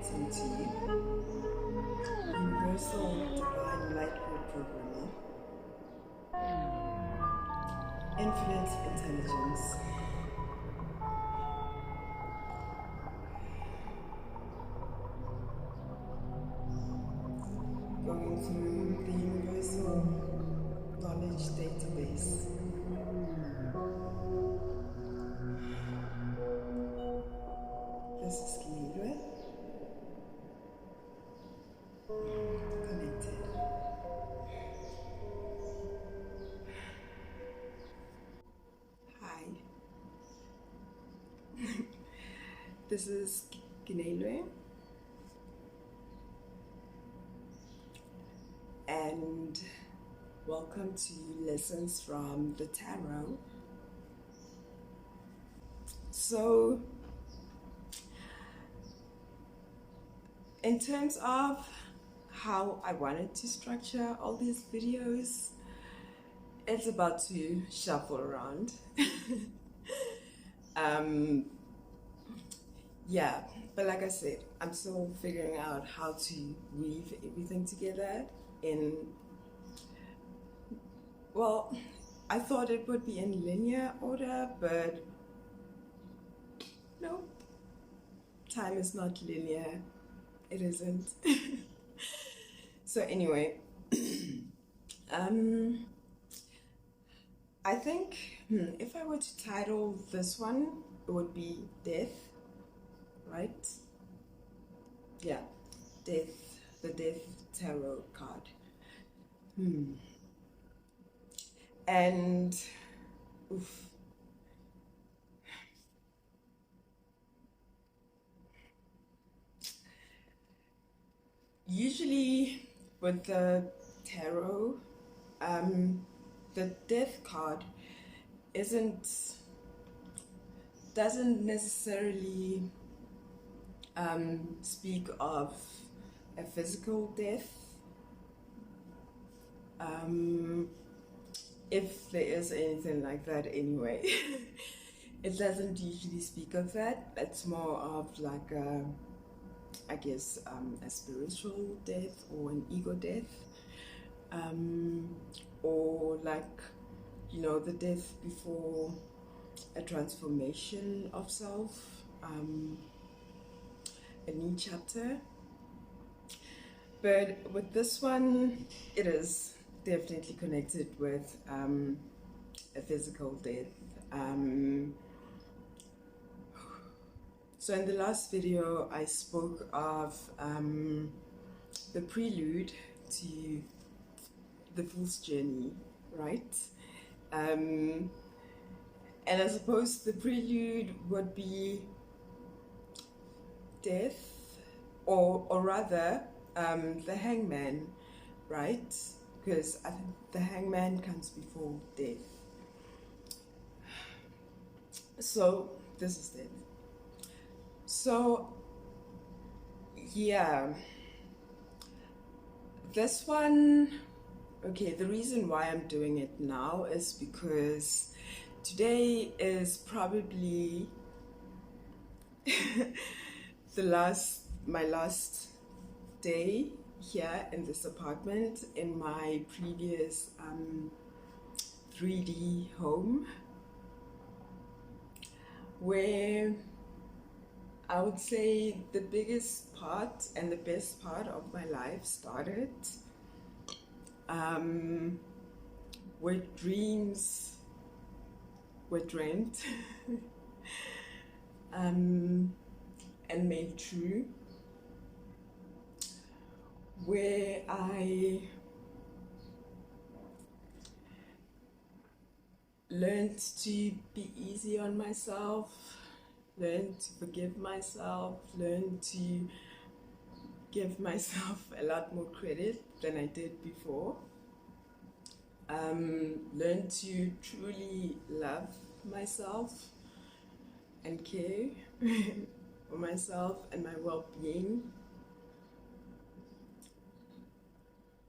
connecting to Universal Divine Light Programmer, Infinite Intelligence, going through the Universal Knowledge Database. This is Kilwe. Connected. Hi. This is Kilwe. And welcome to Lessons from the Tarot. So, in terms of how I wanted to structure all these videos, it's about to shuffle around. Yeah, but like I said, I'm still figuring out how to weave everything together in, well, I thought it would be in linear order, but nope, time is not linear. It isn't. So anyway, I think if I were to title this one, it would be Death, right? Yeah, Death, the Death Tarot card. And oof. Usually with the tarot, the Death card doesn't necessarily speak of a physical death. If there is anything like that anyway. It doesn't usually speak of that. It's more of like a spiritual death or an ego death, or like, the death before a transformation of self, a new chapter. But with this one, it is definitely connected with a physical death. So in the last video, I spoke of the prelude to the Fool's Journey, right? And I suppose the prelude would be death, or rather the hangman, right? Because I think the hangman comes before death. So this is death. So, yeah, this one, okay, the reason why I'm doing it now is because today is probably my last day here in this apartment in my previous 3D home, where I would say the biggest part and the best part of my life started, where dreams were dreamt and made true, where I learned to be easy on myself, learn to forgive myself, learn to give myself a lot more credit than I did before, learn to truly love myself and care for myself and my well-being,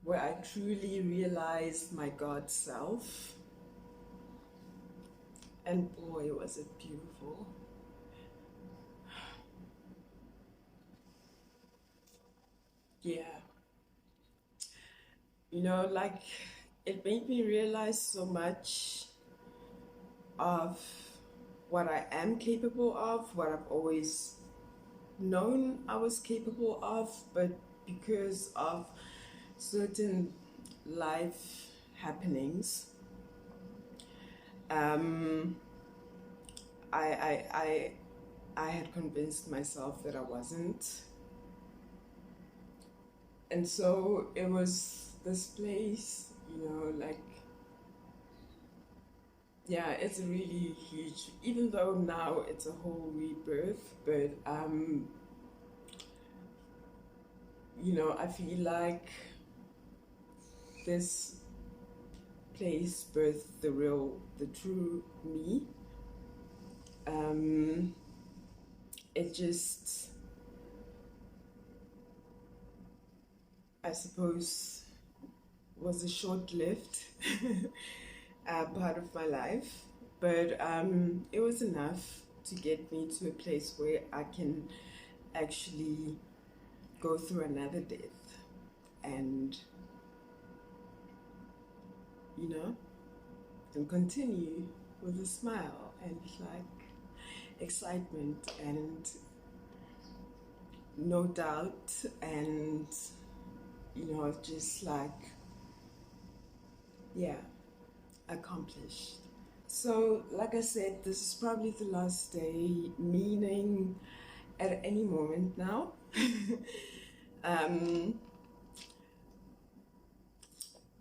where I truly realized my God self, and boy, was it beautiful. yeah, you know, like it made me realize so much of what I am capable of, what I've always known I was capable of, but because of certain life happenings, um, I, I, I, I had convinced myself that I wasn't. And so it was this place, you know, like, yeah, it's really huge, even though now it's a whole rebirth, but, you know, I feel like this place birthed the true me. It just, I suppose, was a short-lived part of my life, but it was enough to get me to a place where I can actually go through another death and, you know, and continue with a smile and like excitement and no doubt and, you know, just like, yeah, accomplished. So, like I said, this is probably the last day, meaning at any moment now. um,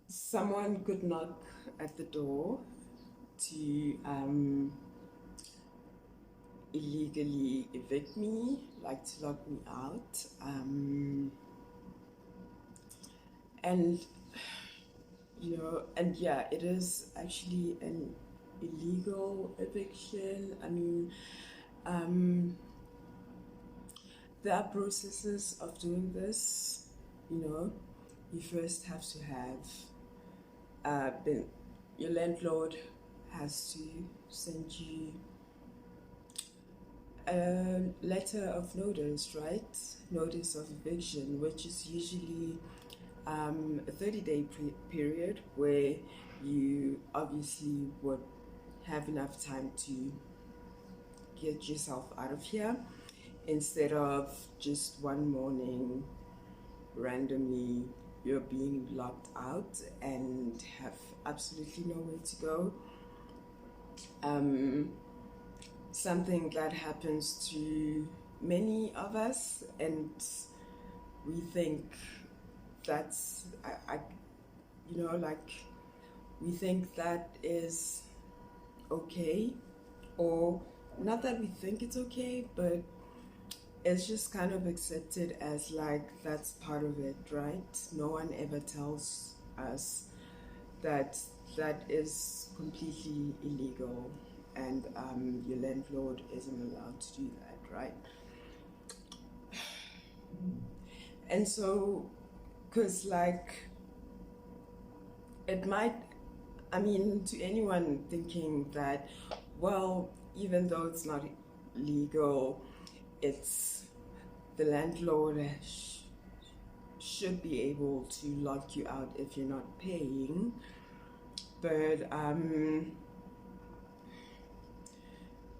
Someone could knock at the door to illegally evict me, like to lock me out. And, you know, and yeah, it is actually an illegal eviction. I mean, there are processes of doing this, you know. You first have to have been, your landlord has to send you a letter of notice, right? Notice of eviction, which is usually a 30-day period where you obviously would have enough time to get yourself out of here instead of just one morning randomly you're being locked out and have absolutely nowhere to go. Something that happens to many of us, and we think that's, you know, like, we think that is okay, or not that we think it's okay, but it's just kind of accepted as like that's part of it, right? No one ever tells us that that is completely illegal and your landlord isn't allowed to do that, right? And so, because like it might, I mean, to anyone thinking that, well, even though it's not legal, it's the landlord should be able to lock you out if you're not paying. But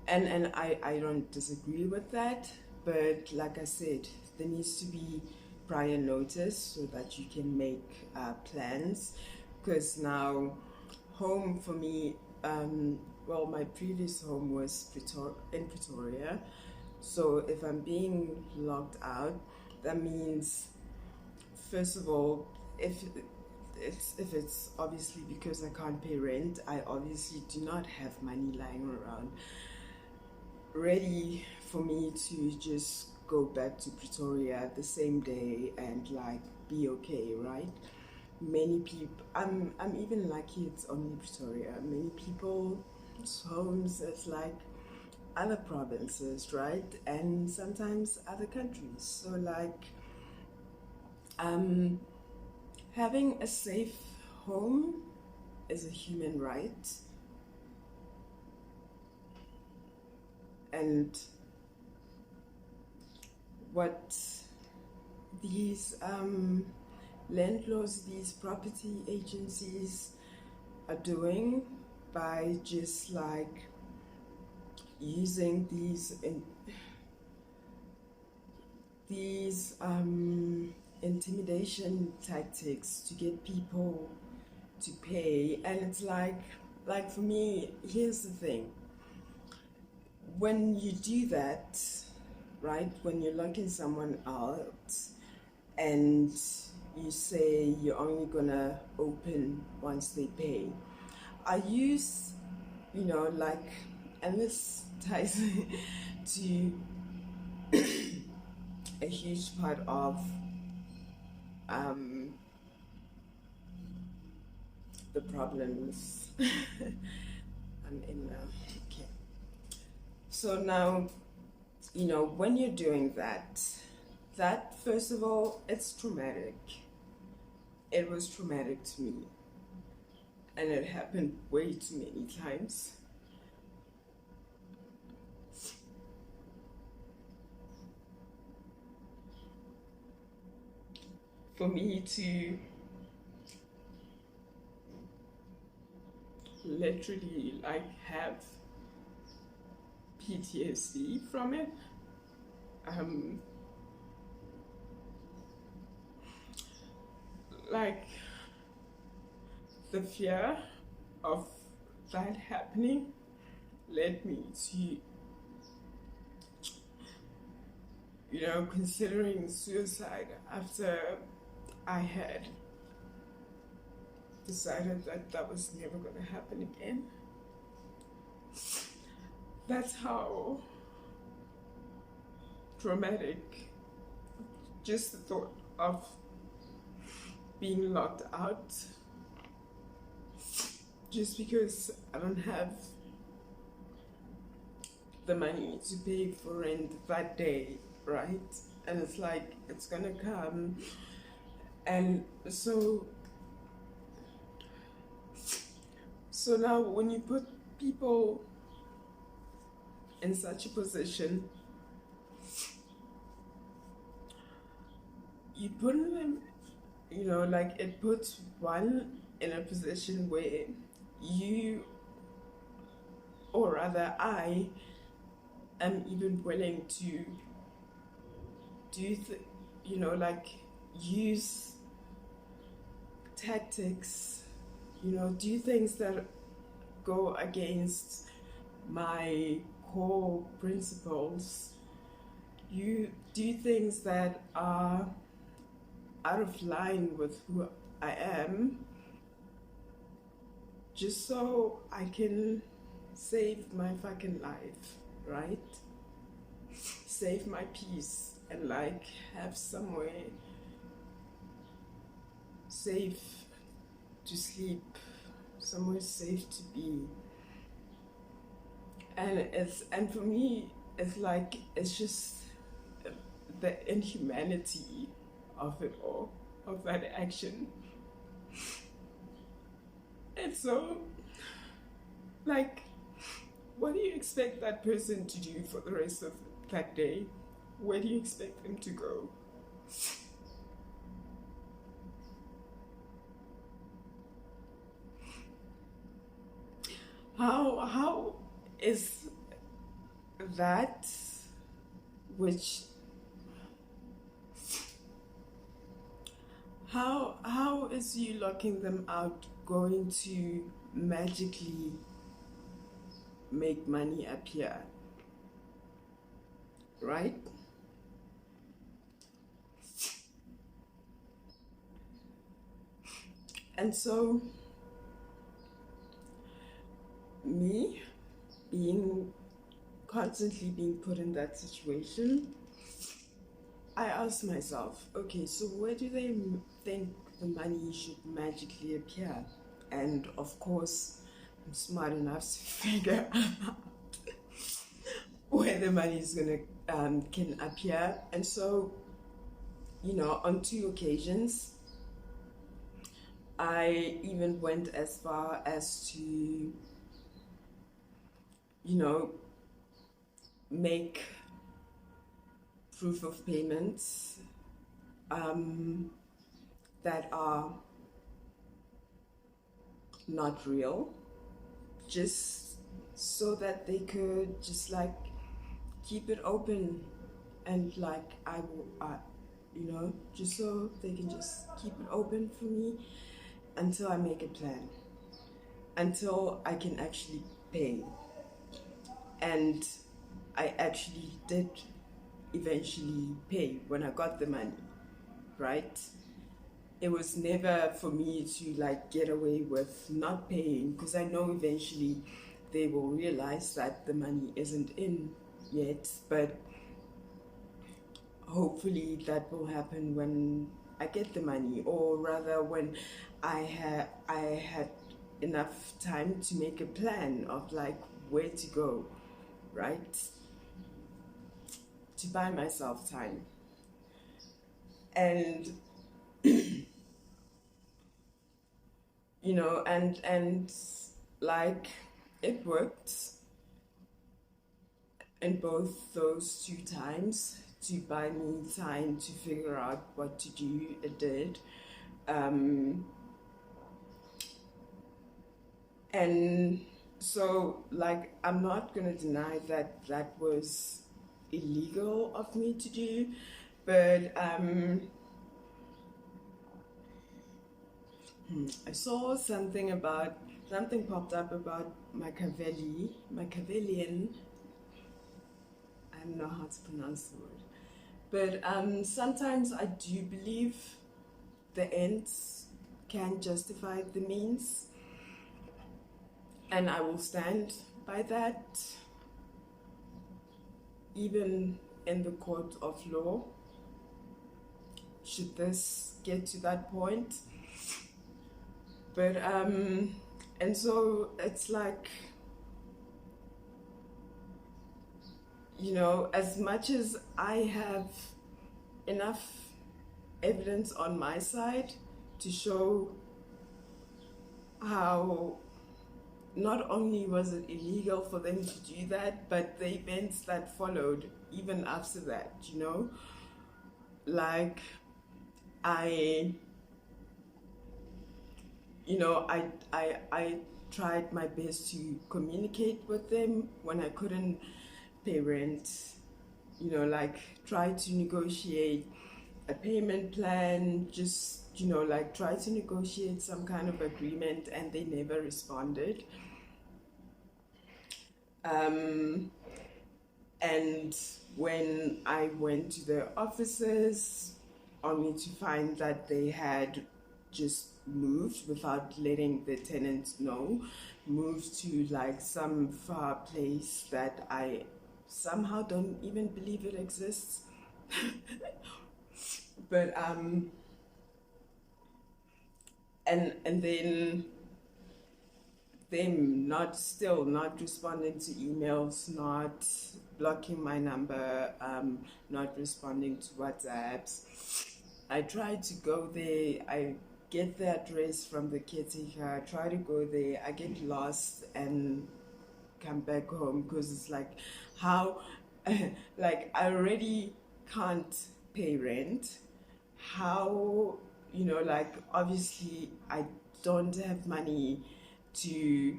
and I don't disagree with that, but like I said, there needs to be prior notice so that you can make plans, because now home for me, well, my previous home was in Pretoria, so if I'm being locked out, that means, first of all, if it's obviously because I can't pay rent, I obviously do not have money lying around ready for me to just go back to Pretoria the same day and like be okay, right? Many people, I'm even lucky it's only Pretoria. Many people's homes it's like other provinces, right? And sometimes other countries. So like having a safe home is a human right. And what these landlords, these property agencies are doing by just like using these intimidation tactics to get people to pay. And it's like for me, here's the thing. When you do that, right, when you're locking someone out and you say you're only gonna open once they pay, I use, like, and this ties to a huge part of the problems I'm in now. Okay. So now, when you're doing that first of all, it's traumatic. It was traumatic to me. And it happened way too many times. For me to literally like have PTSD from it. Like the fear of that happening led me to, considering suicide after I had decided that was never going to happen again. That's how traumatic just the thought of being locked out just because I don't have the money to pay for rent that day, right? And it's like, it's gonna come. And so now when you put people in such a position, you put them, like it puts one in a position where you, or rather I, am even willing to do, like use tactics, do things that go against my core principles. You do things that are out of line with who I am, just so I can save my fucking life, right? Save my peace and like have somewhere safe to sleep, somewhere safe to be. And for me, it's like, it's just the inhumanity of it all, of that action. And so, like, what do you expect that person to do for the rest of that day? Where do you expect them to go? How is that, which, how is you locking them out going to magically make money appear, right? And so me constantly being put in that situation, I asked myself, okay, so where do they think the money should magically appear? And of course, I'm smart enough to figure out where the money is can appear. And so, on 2 occasions, I even went as far as to, make proof of payments that are not real, just so that they could just like keep it open, and like just so they can just keep it open for me until I make a plan, until I can actually pay. And I actually did eventually pay when I got the money, right? It was never for me to like get away with not paying, because I know eventually they will realize that the money isn't in yet, but hopefully that will happen when I get the money, or rather when I had enough time to make a plan of like where to go, right? To buy myself time. And and like it worked in both those two times to buy me time to figure out what to do. It did. And so, like, I'm not going to deny that that was illegal of me to do, but I saw something popped up about Machiavellian. I don't know how to pronounce the word, but sometimes I do believe the ends can justify the means, and I will stand by that, even in the court of law, should this get to that point. But and so it's like, as much as I have enough evidence on my side to show how not only was it illegal for them to do that, but the events that followed even after that, like I tried my best to communicate with them when I couldn't pay rent, like try to negotiate a payment plan, just, like try to negotiate some kind of agreement, and they never responded. And when I went to their offices, only to find that they had just moved without letting the tenants know, moved to like some far place that I somehow don't even believe it exists. But and then them still not responding to emails, not blocking my number, not responding to WhatsApps. I try to go there, I get the address from the caretaker, try to go there, I get lost and come back home, because it's like, how, like, I already can't pay rent. How, like, obviously I don't have money to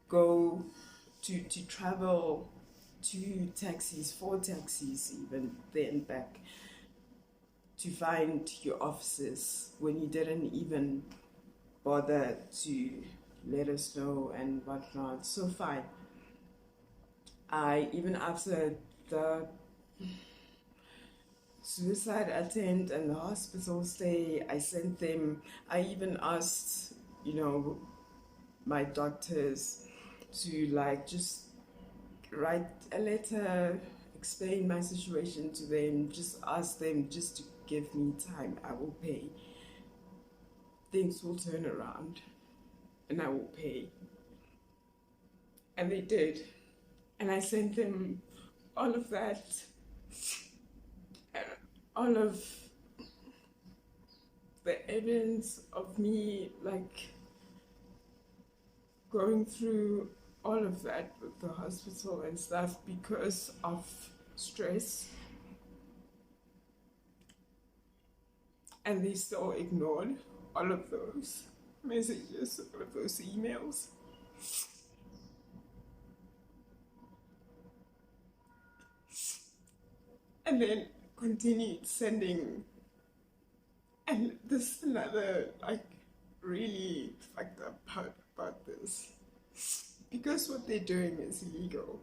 go to travel 4 taxis even there and back to find your offices when you didn't even bother to let us know and whatnot. So fine. Even after the suicide attempt and the hospital stay, I even asked, my doctors to like just write a letter, explain my situation to them, just ask them just to give me time. I will pay. Things will turn around and I will pay. And they did. And I sent them all of that, all of the evidence of me like going through all of that with the hospital and stuff because of stress. And they still ignored all of those messages, all of those emails. And then continued sending. And this is another, like, really fucked up part about this. Because what they're doing is illegal.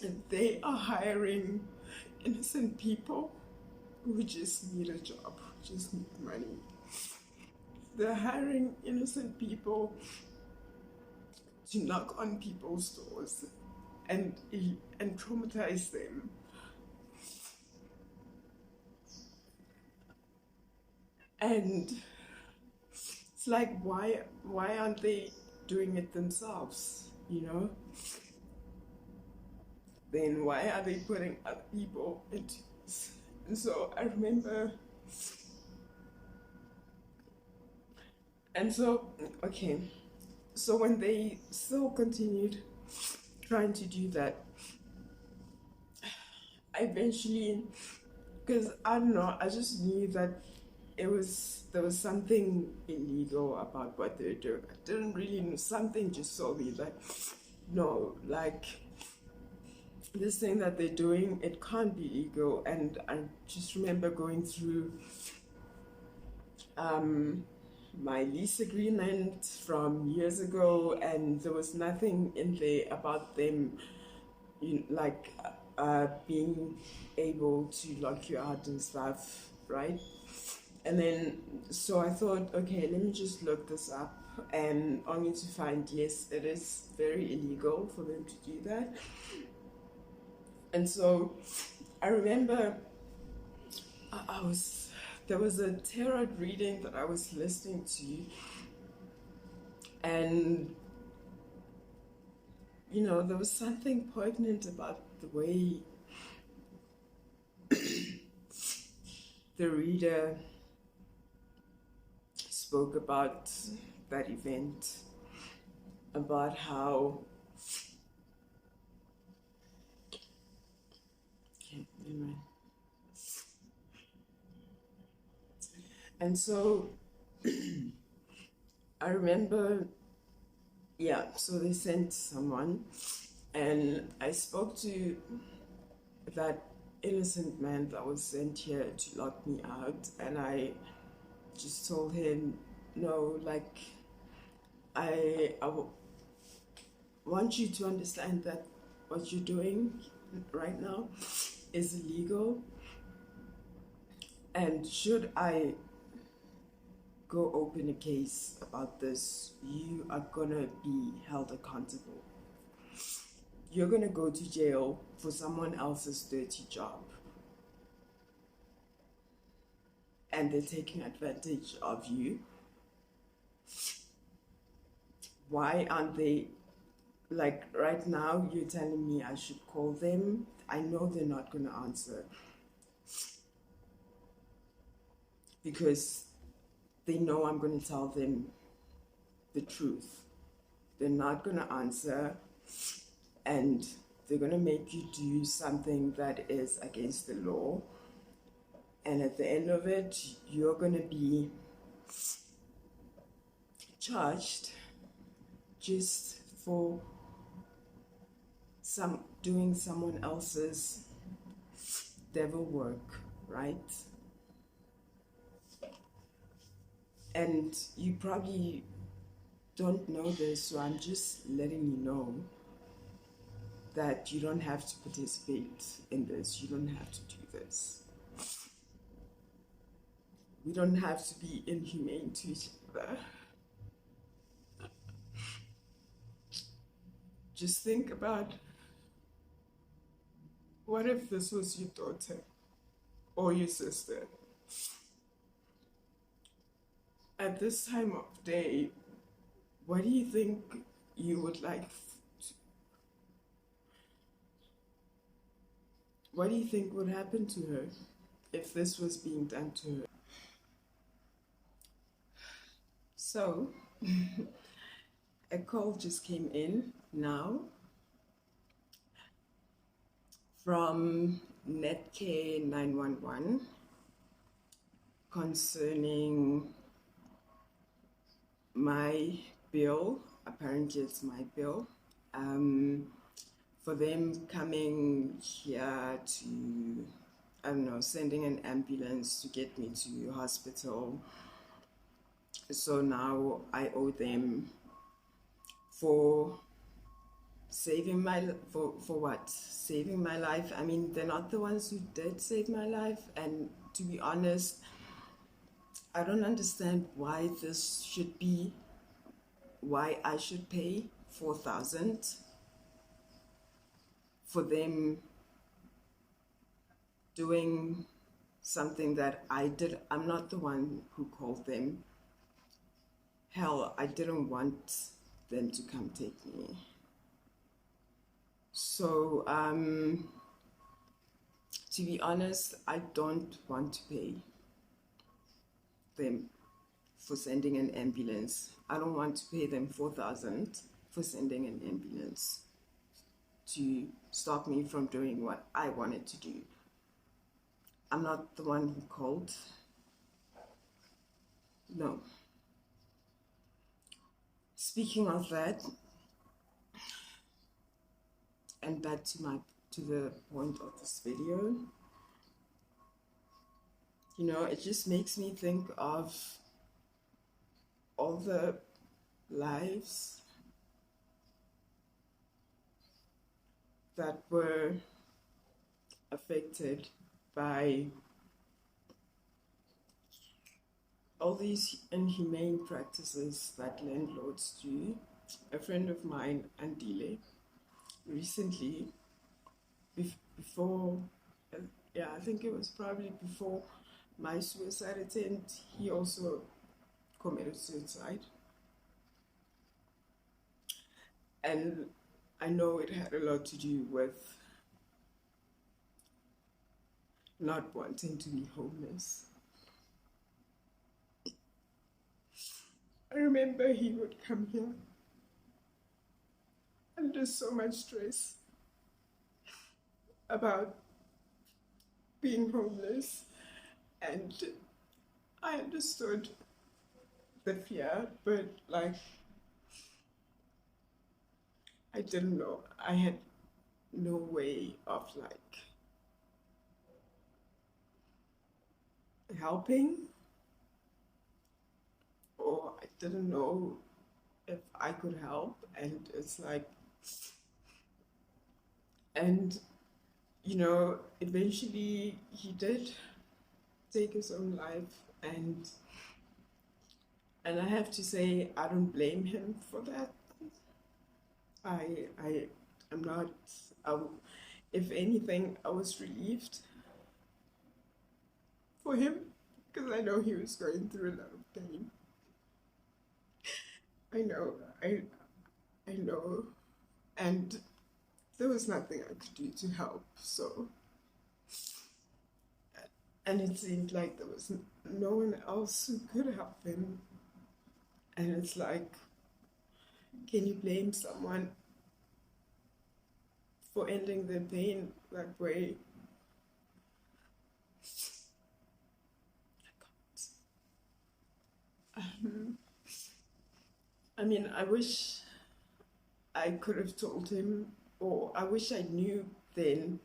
And they are hiring innocent people who just need a job, who just need money. They're hiring innocent people to knock on people's doors and traumatize them. And it's like, why aren't they doing it themselves, you know? Then why are they putting other people into this? And so I remember, and so, okay, so when they still continued trying to do that, I eventually, because I don't know, I just knew that there was something illegal about what they were doing. I didn't really know, something just told me that, no, like, this thing that they're doing, it can't be legal. And I just remember going through my lease agreement from years ago, and there was nothing in there about them, like, being able to lock you out and stuff, right? And then, so I thought, okay, let me just look this up, and only to find, yes, it is very illegal for them to do that. And so I remember there was a tarot reading that I was listening to, and you know, there was something poignant about the way the reader spoke about that event, about how anyway. And so I remember, yeah, so they sent someone, and I spoke to that innocent man that was sent here to lock me out, and I just told him, no, like, I want you to understand that what you're doing right now is illegal, and should I go open a case about this, you are gonna be held accountable. You're gonna go to jail for someone else's dirty job. And they're taking advantage of you. Why aren't they, like, right now you're telling me I should call them? I know they're not gonna answer, because they know I'm going to tell them the truth. They're not going to answer, and they're going to make you do something that is against the law. And at the end of it, you're going to be charged just for doing someone else's devil work, right? And you probably don't know this, so I'm just letting you know that you don't have to participate in this. You don't have to do this. We don't have to be inhumane to each other. Just think about, what if this was your daughter or your sister? At this time of day, what do you think you would like? What do you think would happen to her if this was being done to her? So, a call just came in now from Netcare 911, concerning my bill. Apparently it's my bill. For them coming here to, I don't know, sending an ambulance to get me to hospital. So now I owe them for saving my, for what? Saving my life. I mean, they're not the ones who did save my life. And to be honest, I don't understand why this should be, why I should pay 4,000 for them doing something that I did. I'm not the one who called them. Hell, I didn't want them to come take me. So, to be honest, I don't want to pay them for sending an ambulance. I don't want to pay them 4,000 for sending an ambulance to stop me from doing what I wanted to do. I'm not the one who called. No. Speaking of that, and back to the point of this video, you know, it just makes me think of all the lives that were affected by all these inhumane practices that landlords do. A friend of mine, Andile, recently, before, I think it was probably before my suicide attempt, he also committed suicide. And I know it had a lot to do with not wanting to be homeless. I remember he would come here under so much stress about being homeless, and I understood the fear, but like, I didn't know. I had no way of like helping, or I didn't know if I could help. And it's like, and you know, eventually he did take his own life, and I have to say, I don't blame him for that. I'm not, if anything, I was relieved for him, because I know he was going through a lot of pain. I know, and there was nothing I could do to help, so, and it seemed like there was no one else who could help him, and it's like, can you blame someone for ending their pain that way? I mean, I wish I could have told him, or I wish I knew then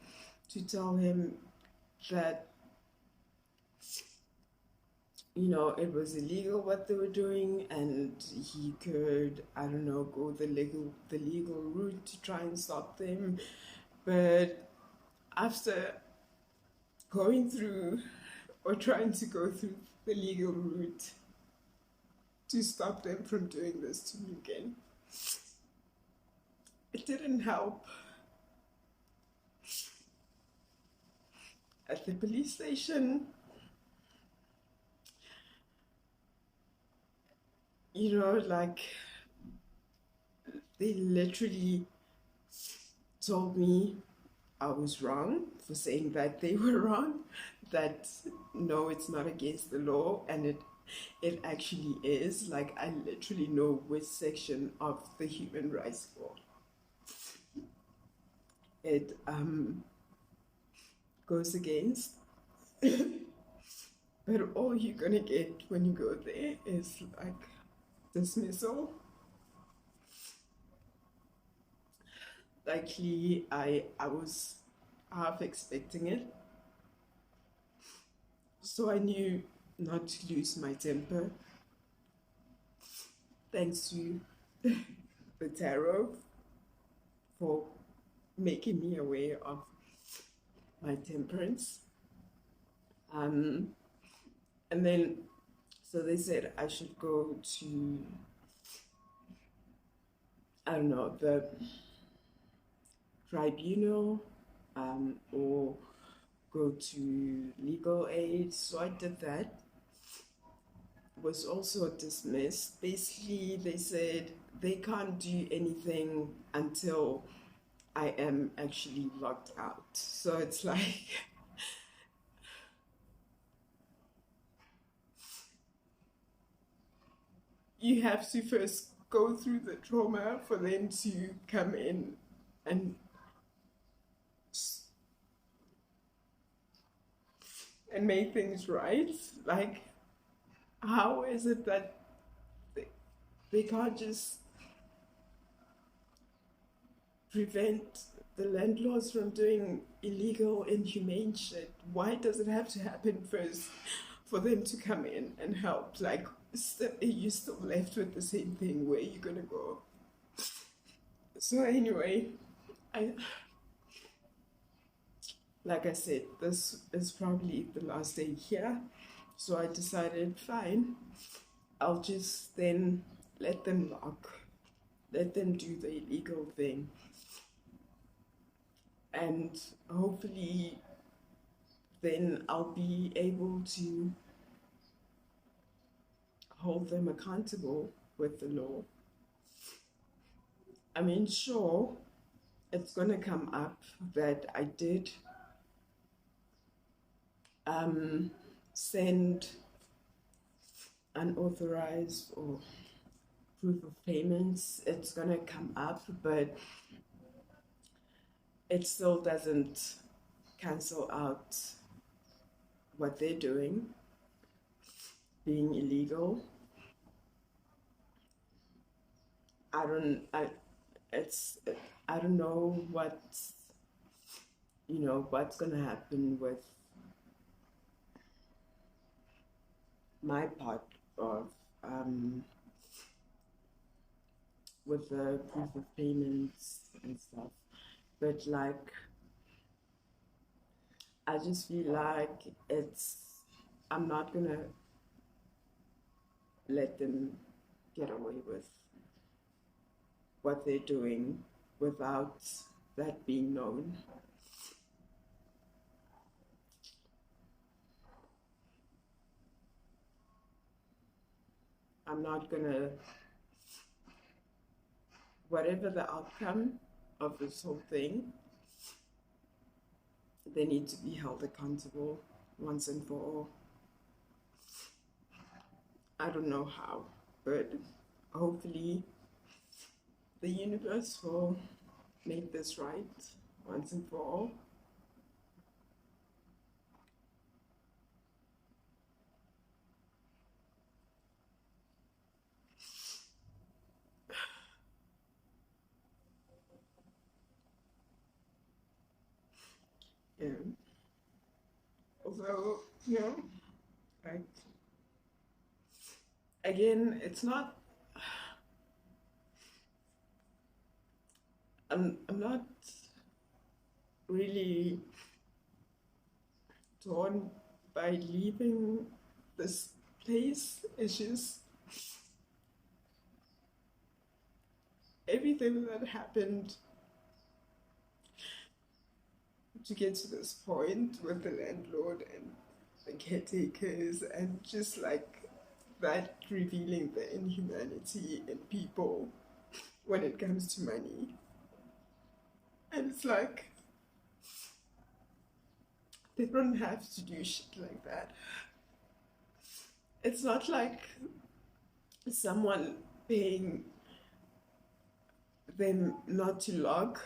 to tell him that, you know, it was illegal what they were doing, and he could, I don't know, go the legal route to try and stop them. But after going through, or trying to go through the legal route to stop them from doing this to me again, it didn't help. At the police station, you know, like, they literally told me I was wrong for saying that they were wrong, that no, it's not against the law, and it actually is. Like, I literally know which section of the human rights law it goes against. But all you're gonna get when you go there is like dismissal. Likely, I was half expecting it, so I knew not to lose my temper. Thanks to the tarot for making me aware of my temperance. And then, so they said I should go to, I don't know, the tribunal, or go to legal aid. So I did that. Was also dismissed. Basically, they said they can't do anything until I am actually locked out. So it's like, you have to first go through the trauma for them to come in and make things right. Like, how is it that they can't just prevent the landlords from doing illegal, inhumane shit? Why does it have to happen first for them to come in and help? Like, you're still left with the same thing. Where are you gonna go? So anyway, like I said, this is probably the last day here. So I decided, fine, I'll just then let them lock, let them do the illegal thing. And hopefully then I'll be able to hold them accountable with the law. I mean, sure, it's going to come up that I did send unauthorized or proof of payments. It's going to come up, but it still doesn't cancel out what they're doing, being illegal. I don't know what's gonna happen with my part of with the proof of payments and stuff, but like I just feel like I'm not gonna let them get away with what they're doing without that being known. I'm not gonna, whatever the outcome of this whole thing, they need to be held accountable once and for all. I don't know how, but hopefully the universe will make this right once and for all. Yeah. Although, like, again, it's not, I'm not really torn by leaving this place. It's just everything that happened to get to this point with the landlord and the caretakers, and just like that revealing the inhumanity in people when it comes to money. And it's like, they don't have to do shit like that. It's not like someone paying them not to log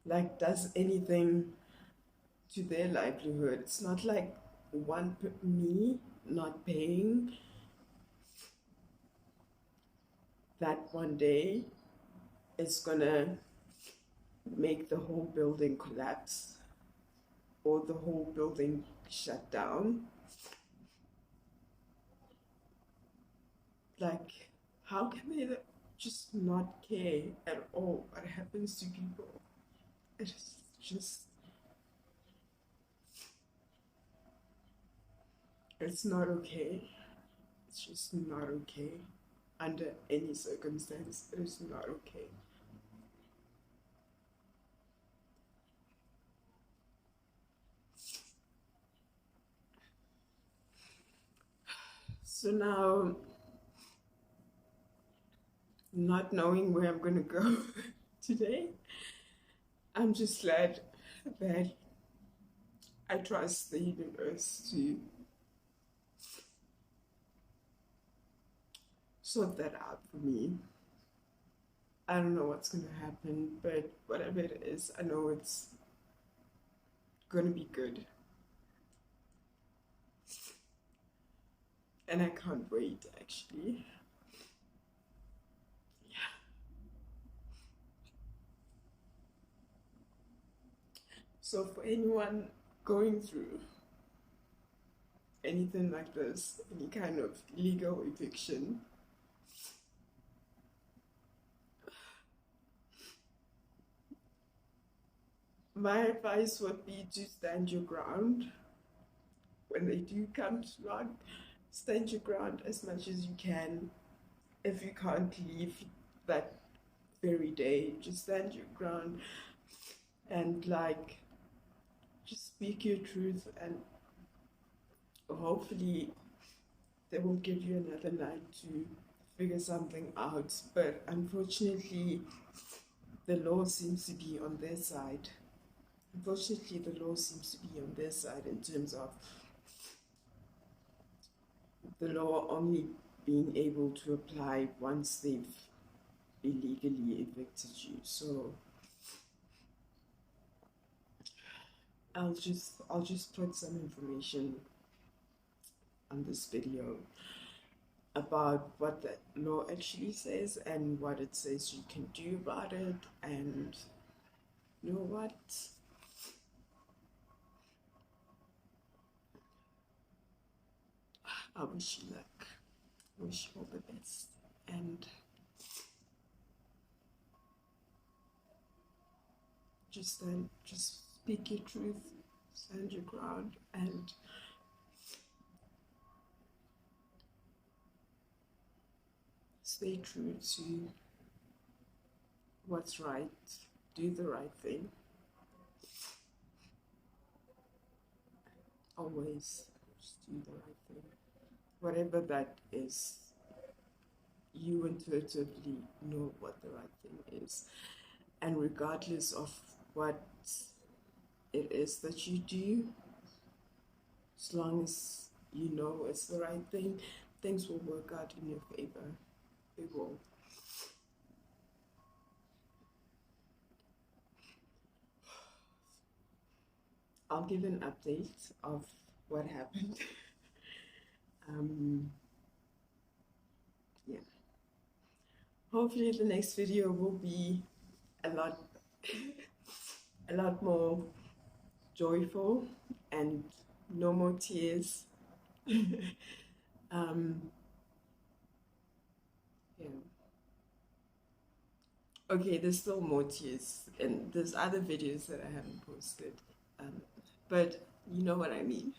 like does anything to their livelihood. It's not like me not paying that one day is gonna make the whole building collapse or the whole building shut down. Like, how can they just not care at all what happens to people? It's just, it's not okay. It's just not okay. Under any circumstance, it is not okay. So now, not knowing where I'm gonna go today, I'm just glad that I trust the universe to sort that out for me. I don't know what's gonna happen, but whatever it is, I know it's gonna be good. And I can't wait, actually. Yeah. So for anyone going through anything like this, any kind of legal eviction, my advice would be to stand your ground. When they do come to run, stand your ground as much as you can. If you can't leave that very day, just stand your ground and like just speak your truth, and hopefully they will give you another night to figure something out. But unfortunately, the law seems to be on their side. Unfortunately, the law seems to be on their side in terms of the law only being able to apply once they've illegally evicted you. So I'll just put some information on this video about what the law actually says and what it says you can do about it. And you know what? I wish you luck. I wish you all the best. And just speak your truth, stand your ground, and stay true to what's right. Do the right thing. Always just do the right thing. Whatever that is, you intuitively know what the right thing is. And regardless of what it is that you do, as long as you know it's the right thing, things will work out in your favor. They will. I'll give an update of what happened. Yeah. Hopefully the next video will be a lot more joyful and no more tears. Yeah. Okay, there's still more tears, and there's other videos that I haven't posted, but you know what I mean.